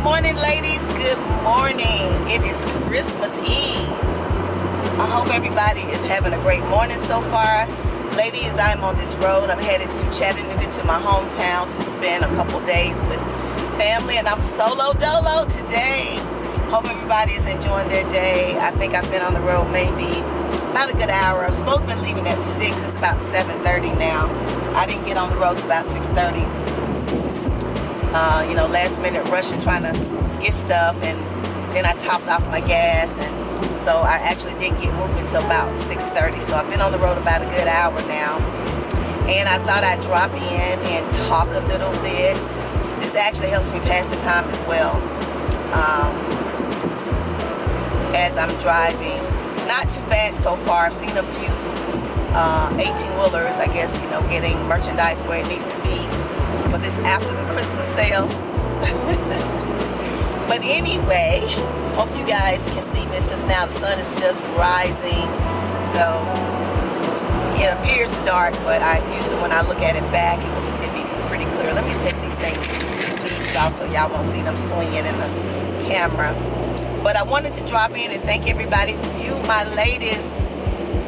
morning, ladies. Good morning. It is Christmas Eve. I hope everybody is having a great morning so far. Ladies, I'm on this road. I'm headed to Chattanooga, to my hometown, to spend a couple days with family, and I'm solo dolo today. Hope everybody is enjoying their day. I think I've been on the road maybe about a good hour. I'm supposed to be leaving at 6. It's about 7:30 now. I didn't get on the road till about 6:30. Last minute rushing, trying to get stuff, and then I topped off my gas, and so I actually didn't get moving until about 6:30. So I've been on the road about a good hour now, and I thought I'd drop in and talk a little bit. This actually helps me pass the time as well, as I'm driving. It's not too bad so far. I've seen a few 18-wheelers, I guess, getting merchandise where it needs to be for this after the Christmas sale. But anyway, hope you guys can see me. It's just now the sun is just rising, so it appears dark, but usually when I look at it back, it'd be pretty clear. Let me take these things off so y'all won't see them swinging in the camera. But I wanted to drop in and thank everybody who viewed my latest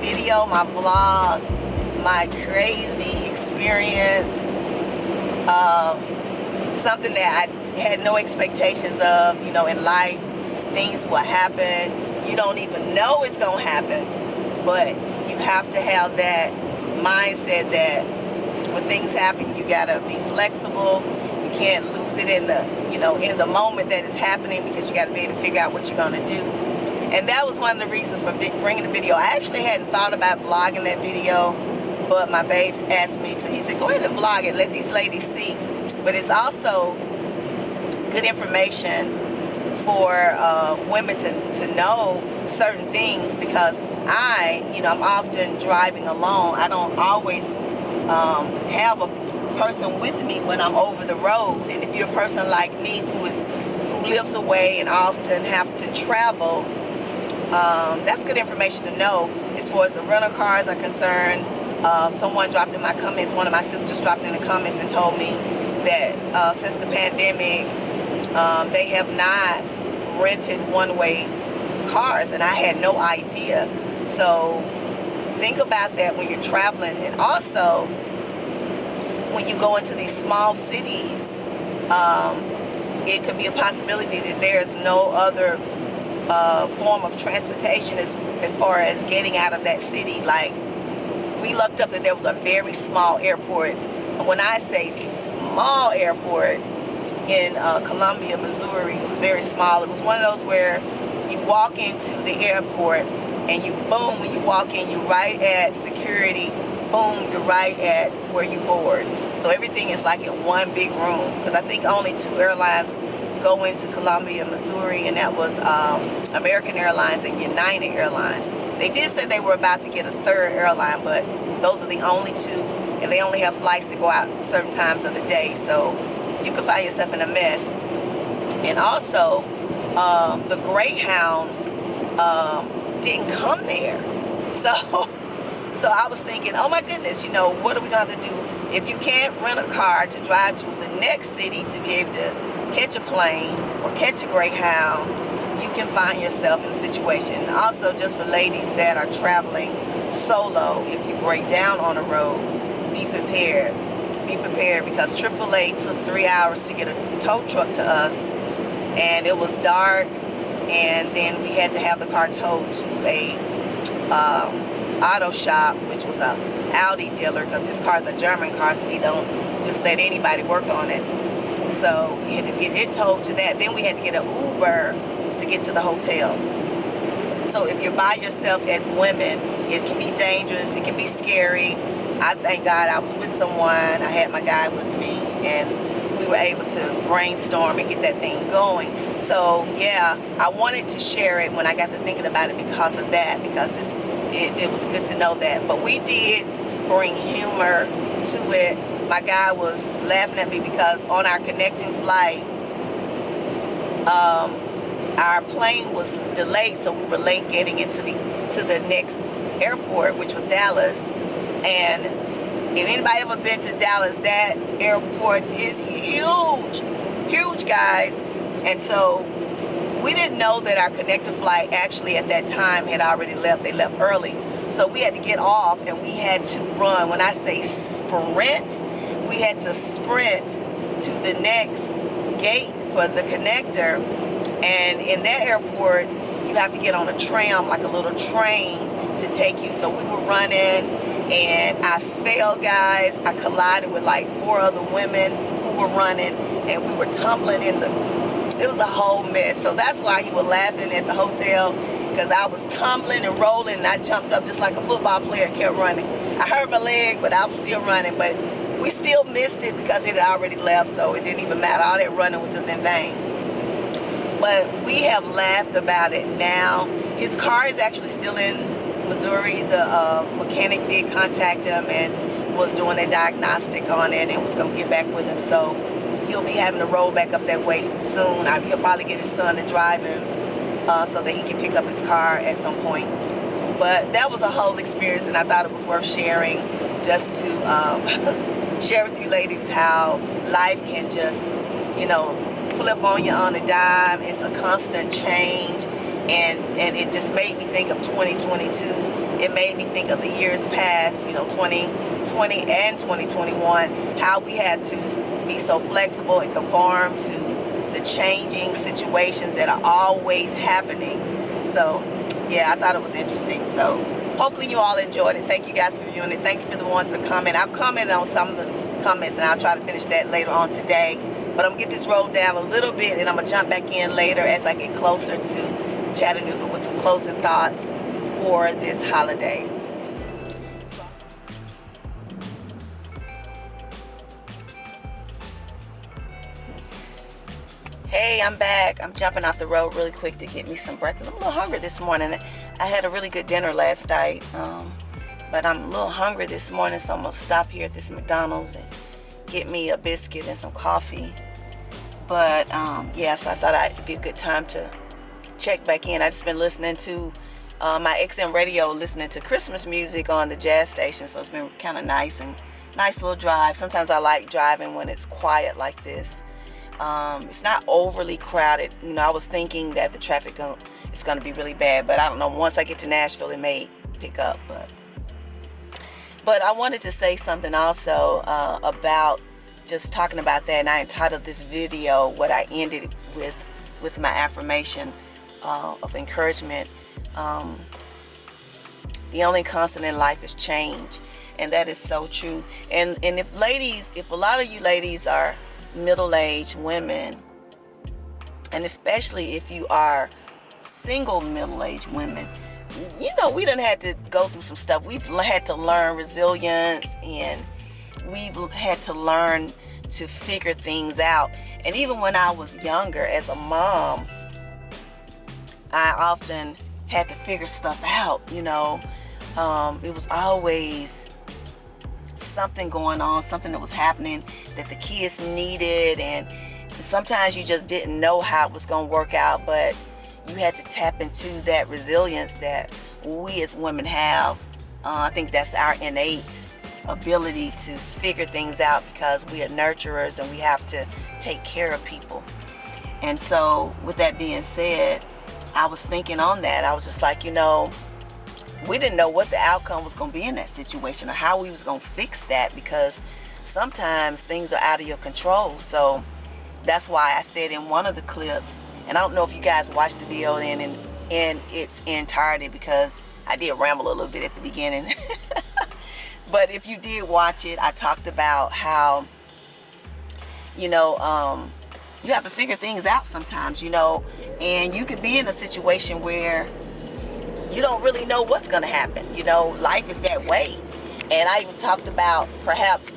video, my vlog, my crazy experience. Something that I had no expectations of, in life. Things will happen. You don't even know it's going to happen. But you have to have that mindset that when things happen, you got to be flexible. You can't lose it in the moment that it's happening, because you got to be able to figure out what you're going to do. And that was one of the reasons for bringing the video. I actually hadn't thought about vlogging that video, but my babes asked me to. He said, go ahead and vlog it. Let these ladies see. But it's also good information for women to know certain things, because I'm often driving alone. I don't always have a person with me when I'm over the road. And if you're a person like me who lives away and often have to travel, that's good information to know as far as the rental cars are concerned. Someone dropped in my comments, one of my sisters dropped in the comments and told me that since the pandemic, they have not rented one-way cars, and I had no idea. So think about that when you're traveling. And also, when you go into these small cities, it could be a possibility that there's no other form of transportation as far as getting out of that city. Like, we looked up that there was a very small airport. When I say small airport, in Columbia, Missouri, it was very small. It was one of those where you walk into the airport and when you walk in, you're right at security, boom, you're right at where you board. So everything is like in one big room, because I think only 2 airlines go into Columbia, Missouri, and that was American Airlines and United Airlines. They did say they were about to get a 3rd airline, but those are the only 2, and they only have flights that go out certain times of the day, so you can find yourself in a mess. And also, the Greyhound didn't come there, so I was thinking, oh my goodness, what are we going to do if you can't rent a car to drive to the next city to be able to catch a plane or catch a Greyhound? You can find yourself in a situation. Also, just for ladies that are traveling solo, if you break down on the road, be prepared. Be prepared, because AAA took 3 hours to get a tow truck to us, and it was dark, and then we had to have the car towed to a auto shop, which was a Audi dealer, because his car's a German car, so he don't just let anybody work on it. So we had to get it towed to that. Then we had to get an Uber to get to the hotel. So if you're by yourself as women, it can be dangerous, it can be scary. I thank God I was with someone. I had my guy with me, and we were able to brainstorm and get that thing going. So yeah, I wanted to share it when I got to thinking about it because of that, because it was good to know that. But we did bring humor to it. My guy was laughing at me because on our connecting flight, our plane was delayed, so we were late getting into the next airport, which was Dallas. And if anybody ever been to Dallas, that airport is huge, guys. And so we didn't know that our connector flight actually at that time had already left. They left early. So we had to get off and we had to run. When I say sprint, we had to sprint to the next gate for the connector. And in that airport, you have to get on a tram, like a little train to take you. So we were running and I fell, guys. I collided with like 4 other women who were running and we were tumbling in it was a whole mess. So that's why he was laughing at the hotel, because I was tumbling and rolling and I jumped up just like a football player and kept running. I hurt my leg, but I was still running. But we still missed it because it had already left, so it didn't even matter. All that running was just in vain. But we have laughed about it now. His car is actually still in Missouri. The mechanic did contact him and was doing a diagnostic on it and was going to get back with him. So he'll be having to roll back up that way soon. He'll probably get his son to drive him so that he can pick up his car at some point. But that was a whole experience, and I thought it was worth sharing, just to share with you ladies how life can just, flip on you on a dime. It's a constant change, and it just made me think of 2022. It made me think of the years past, 2020 and 2021, how we had to be so flexible and conform to the changing situations that are always happening. So yeah, I thought it was interesting. So hopefully you all enjoyed it. Thank you guys for viewing it. Thank you for the ones that comment. I've commented on some of the comments and I'll try to finish that later on today. But I'm gonna get this rolled down a little bit and I'm gonna jump back in later as I get closer to Chattanooga with some closing thoughts for this holiday. Hey, I'm back. I'm jumping off the road really quick to get me some breakfast. I'm a little hungry this morning. I had a really good dinner last night, but I'm a little hungry this morning, so I'm going to stop here at this McDonald's and get me a biscuit and some coffee. But, yeah, so I thought it'd be a good time to check back in. I just been listening to my XM radio, listening to Christmas music on the jazz station, so it's been kind of nice little drive. Sometimes I like driving when it's quiet like this. It's not overly crowded. I was thinking that the traffic is going to be really bad, but I don't know. Once I get to Nashville, it may pick up. But I wanted to say something also about just talking about that, and I entitled this video what I ended with my affirmation of encouragement. The only constant in life is change, and that is so true. And if a lot of you ladies are middle-aged women, and especially if you are single middle-aged women, we done had to go through some stuff. We've had to learn resilience, and we've had to learn to figure things out. And even when I was younger as a mom, I often had to figure stuff out. It was always something going on, something that was happening that the kids needed, and sometimes you just didn't know how it was going to work out, but you had to tap into that resilience that we as women have. I think that's our innate ability to figure things out, because we are nurturers and we have to take care of people. And so with that being said, I was thinking on that. I was just like, we didn't know what the outcome was going to be in that situation or how we was going to fix that, because sometimes things are out of your control. So that's why I said in one of the clips, and I don't know if you guys watched the video in its entirety, because I did ramble a little bit at the beginning. But if you did watch it, I talked about how, you have to figure things out sometimes, and you could be in a situation where you don't really know what's going to happen. Life is that way. And I even talked about perhaps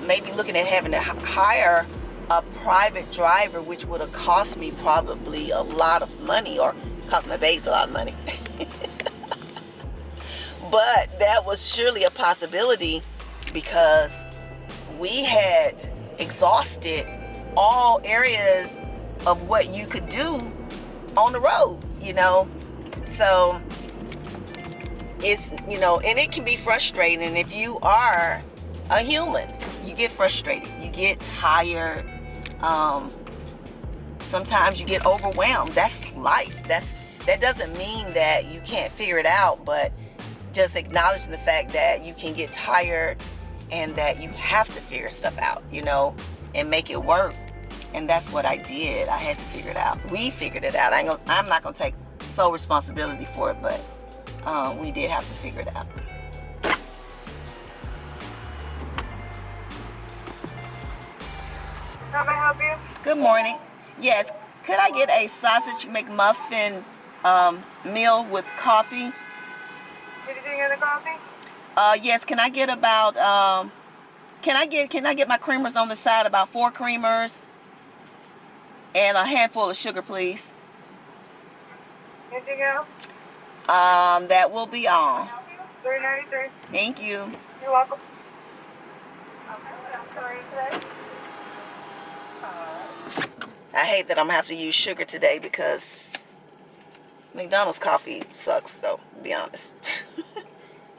maybe looking at having to hire a private driver, which would have cost me probably a lot of money, or cost my babes a lot of money. But that was surely a possibility, because we had exhausted all areas of what you could do on the road, So it's, and it can be frustrating. And if you are a human, you get frustrated, you get tired. sometimes you get overwhelmed. That's life. That doesn't mean that you can't figure it out, but just acknowledge the fact that you can get tired and that you have to figure stuff out, you know, and make it work. And that's what I did. I had to figure it out. We figured it out. I'm not gonna take sole responsibility for it, but we did have to figure it out. How may I help you? Good morning. Yes, could I get a sausage McMuffin meal with coffee? Anything in the coffee? Yes, can I get about can I get my creamers on the side, about 4 creamers and a handful of sugar, please? Anything else? That will be all. $3.93. Thank you. You're welcome. Sorry today. I hate that I'm gonna have to use sugar today because McDonald's coffee sucks, though, to be honest.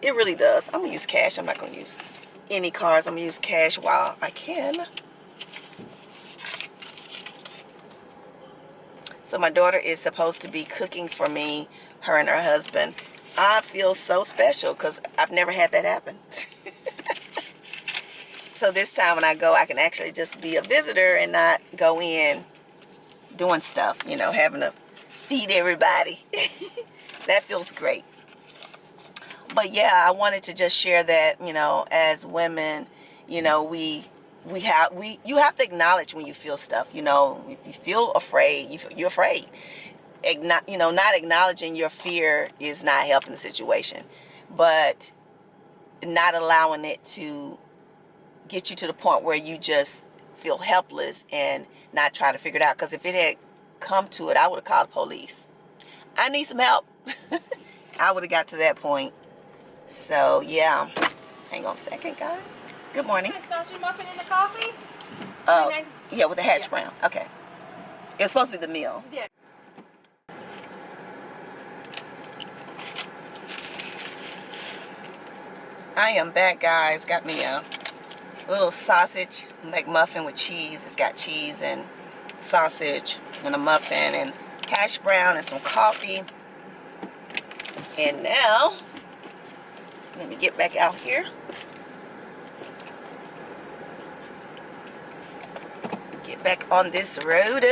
It really does. I'm gonna use cash. I'm not gonna use any cards. I'm gonna use cash while I can. So my daughter is supposed to be cooking for me, her and her husband. I feel so special because I've never had that happen. So this time when I go, I can actually just be a visitor and not go in doing stuff, you know, having to feed everybody. That feels great. But yeah, I wanted to just share that, you know, as women, you know, you have to acknowledge when you feel stuff, you know. If you feel afraid, you're afraid. You know, not acknowledging your fear is not helping the situation, but not allowing it to get you to the point where you just feel helpless and not try to figure it out. Because if it had come to it, I would have called the police. I need some help. I would have got to that point. So yeah, hang on a second, guys. Good morning. Sausage muffin in the coffee? Yeah, with a hash brown. Okay. It's supposed to be the meal. Yeah. I am back, guys. Got me a little sausage McMuffin with cheese. It's got cheese and sausage and a muffin and hash brown and some coffee. And now, let me get back out here. Get back on this road.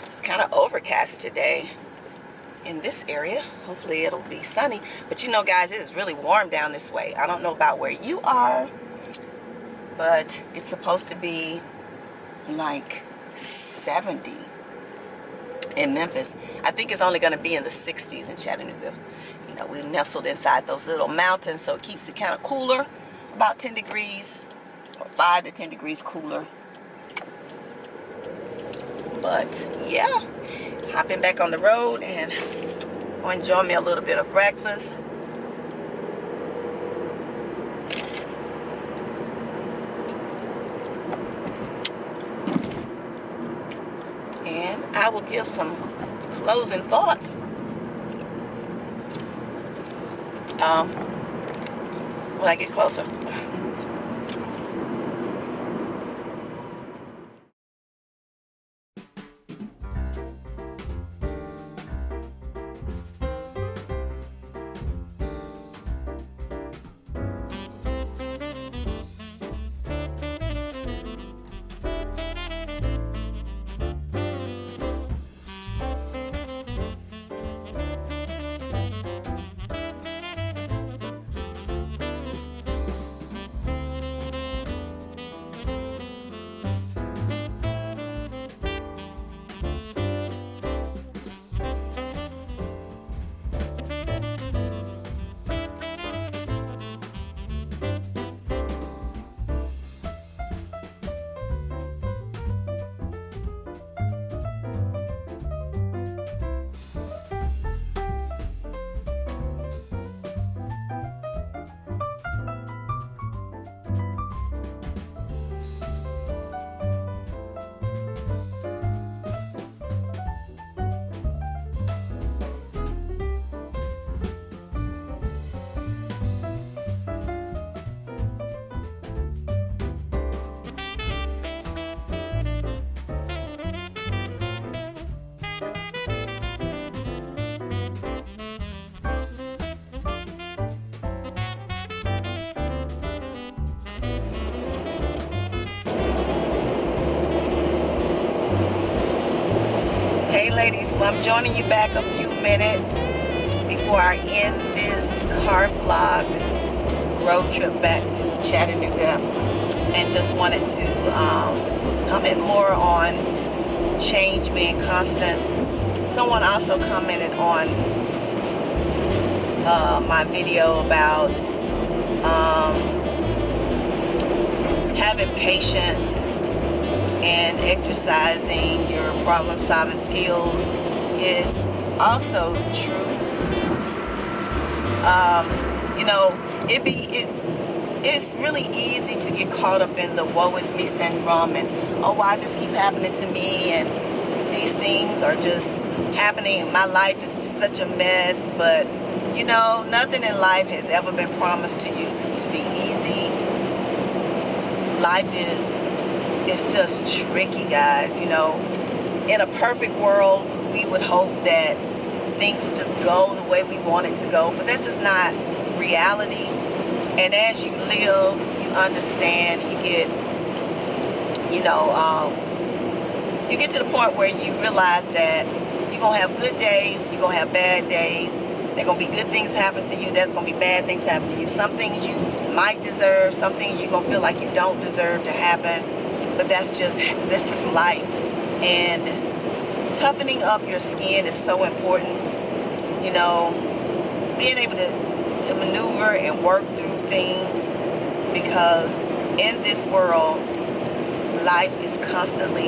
It's kind of overcast today in this area. Hopefully it'll be sunny. But you know, guys, it is really warm down this way. I don't know about where you are, but it's supposed to be like 70 in Memphis. I think it's only going to be in the 60s in Chattanooga. You know, we're nestled inside those little mountains, so it keeps it kind of cooler, about 10 degrees or 5 to 10 degrees cooler. But yeah, hopping back on the road and enjoy me a little bit of breakfast. And I will give some closing thoughts. When I get closer. ladies, well, I'm joining you back a few minutes before I end this car vlog, this road trip back to Chattanooga, and just wanted to comment more on change being constant. Someone also commented on my video about having patience and exercising your problem-solving skills is also true. It's really easy to get caught up in the woe is me syndrome and, oh, why this keep happening to me, and these things are just happening. My life is just such a mess. But nothing in life has ever been promised to you to be easy. Life it's just tricky, guys. In a perfect world, we would hope that things would just go the way we want it to go, but that's just not reality. And as you live, you understand, you get to the point where you realize that you're gonna have good days, you're gonna have bad days. There are gonna be good things happen to you, there's gonna be bad things happen to you. Some things you might deserve, some things you're gonna feel like you don't deserve to happen, but that's just life. And toughening up your skin is so important. Being able to maneuver and work through things, because in this world, life is constantly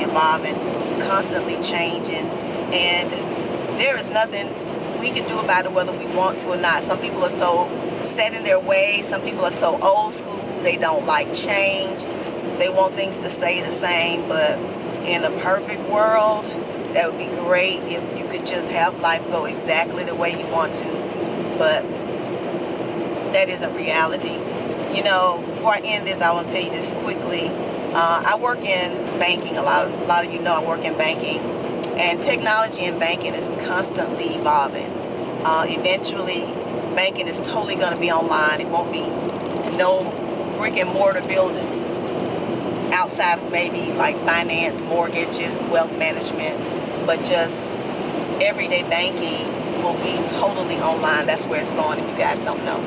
evolving, constantly changing, and there is nothing we can do about it whether we want to or not. Some people are so set in their ways. Some people are so old school. They don't like change. They want things to stay the same. But in a perfect world, that would be great if you could just have life go exactly the way you want to. But that isn't reality. Before I end this, I want to tell you this quickly. I work in banking. A lot of you know I work in banking. And technology in banking is constantly evolving. Eventually, banking is totally going to be online. It won't be no brick and mortar buildings outside of maybe like finance, mortgages, wealth management, but just everyday banking will be totally online. That's where it's going, if you guys don't know.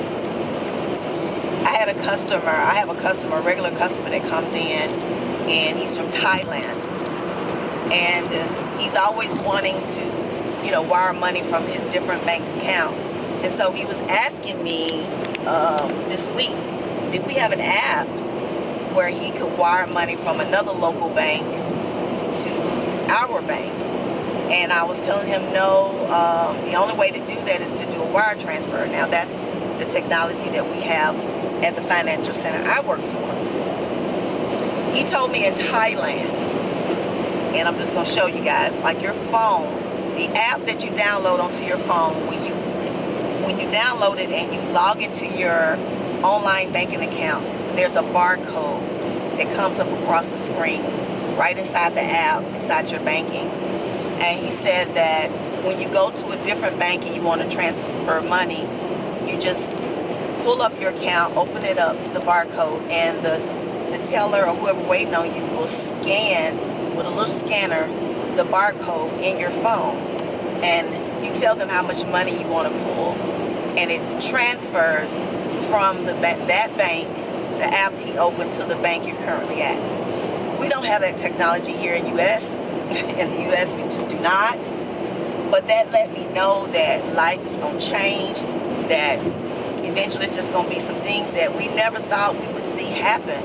I have a customer, a regular customer that comes in, and he's from Thailand. And he's always wanting to, wire money from his different bank accounts. And so he was asking me this week, did we have an app where he could wire money from another local bank to our bank? And I was telling him no, the only way to do that is to do a wire transfer. Now that's the technology that we have at the financial center I work for. He told me in Thailand, and I'm just going to show you guys, like your phone, the app that you download onto your phone, when you download it and you log into your online banking account, there's a barcode that comes up across the screen right inside the app, inside your banking. And he said that when you go to a different bank and you want to transfer money, you just pull up your account, open it up to the barcode, and the teller or whoever waiting on you will scan with a little scanner the barcode in your phone, and you tell them how much money you want to pull, and it transfers from that bank, the app that he opened, to the bank you're currently at. We don't have that technology here in U.S. In the U.S. we just do not. But that let me know that life is going to change, that eventually it's just going to be some things that we never thought we would see happen.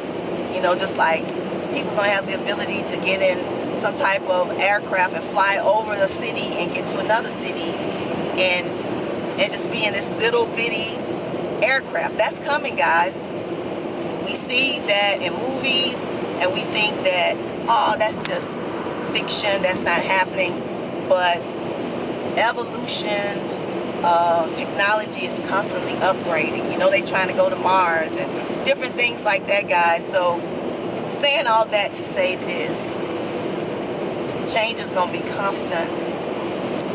Just like people are going to have the ability to get in some type of aircraft and fly over the city and get to another city and just be in this little bitty aircraft. That's coming, guys. We see that in movies and we think that, oh, that's just fiction, that's not happening. But evolution, technology is constantly upgrading. They're trying to go to Mars and different things like that, guys. So saying all that to say this, change is going to be constant.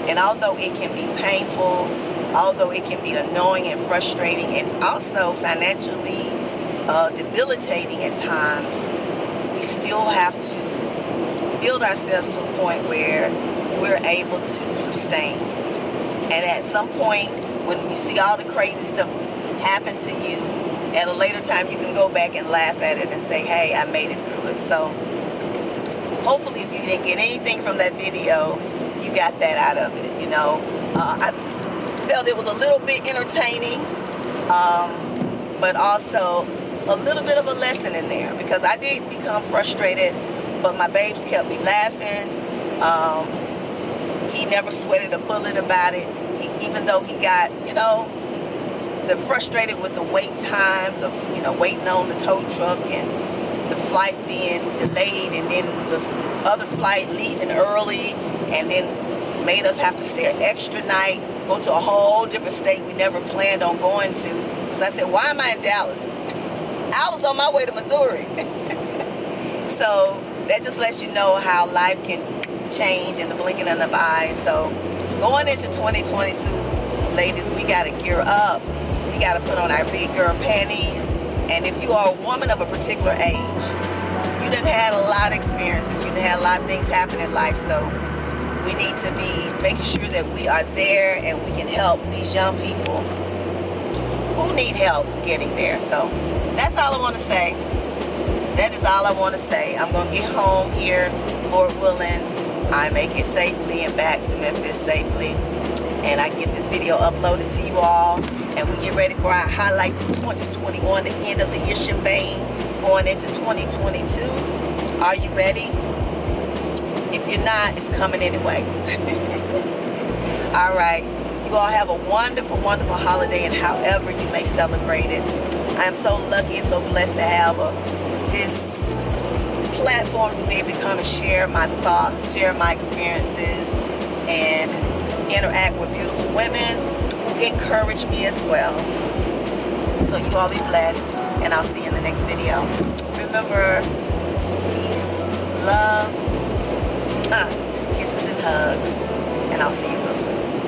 And although it can be painful, although it can be annoying and frustrating and also financially debilitating at times, we still have to build ourselves to a point where we're able to sustain. And at some point, when you see all the crazy stuff happen to you, at a later time you can go back and laugh at it and say, hey, I made it through it. So hopefully if you didn't get anything from that video, you got that out of it. You know, I felt it was a little bit entertaining, but also a little bit of a lesson in there, because I did become frustrated, but my babes kept me laughing. He never sweated a bullet about it. Even though he got, you know, frustrated with the wait times of, you know, waiting on the tow truck and the flight being delayed, and then the other flight leaving early, and then made us have to stay an extra night, go to a whole different state we never planned on going to. Because I said, why am I in Dallas? I was on my way to Missouri. So that just lets you know how life can change in the blinking of an eye. So going into 2022, ladies, we got to gear up. We got to put on our big girl panties. And if you are a woman of a particular age, you done had a lot of experiences, you done had a lot of things happen in life. So we need to be making sure that we are there and we can help these young people who need help getting there. So that's all I want to say. That is all I want to say. I'm going to get home here, Lord willing. I make it safely and back to Memphis safely. And I get this video uploaded to you all. And we get ready for our highlights of 2021, the end of the year shebang, going into 2022. Are you ready? If you're not, it's coming anyway. All right. You all have a wonderful, wonderful holiday, and however you may celebrate it. I am so lucky and so blessed to have this platform to be able to come and share my thoughts, share my experiences, and interact with beautiful women who encourage me as well. So you all be blessed, and I'll see you in the next video. Remember, peace, love, kisses and hugs, and I'll see you real soon.